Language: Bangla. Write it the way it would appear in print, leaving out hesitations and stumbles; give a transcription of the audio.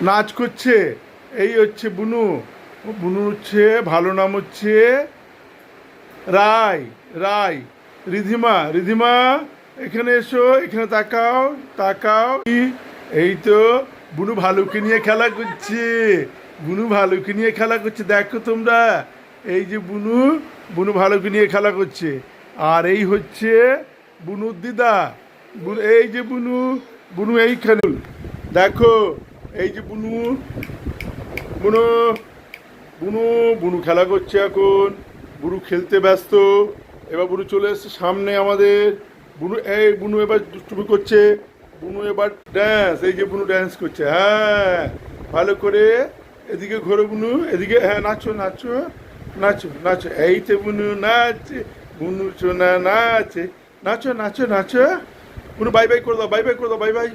নাচ করছে। এই হচ্ছে বুনু। বুনু হচ্ছে ভালো নাম হচ্ছে রায়। রায়। রিধিমা, রিধিমা এখানে এসো, এখানে তাকাও, তাকাও। এই তো বুনু ভালুকে নিয়ে খেলা করছে। বুনু ভালুকে নিয়ে খেলা করছে, দেখো তোমরা। এই যে বুনু, বুনু ভালুকে নিয়ে খেলা করছে। আর এই হচ্ছে বুনুর দিদা। এই যে বুনু, বুনু এইখানে দেখো। এই যে বুনু, বুনু, বুনু, বুনু খেলা করছে এখন। বুনু খেলতে ব্যস্ত। এবার বুনু চলে এসছে সামনে আমাদের। বুনু, এই বুনু এবার দুষ্টুমি করছে। বুনু এবার ড্যান্স, এই যে বুনু ড্যান্স করছে, হ্যাঁ ভালো করে। এদিকে ঘোরো বুনু, এদিকে, হ্যাঁ নাচো নাচো, নাচো নাচো, এই তো বুনু নাচে। বুনু সোনা নাচে। নাচো নাচো নাচো। বুনু বাই বাই করে দাও, বাই বাই করে দাও, বাই বাই।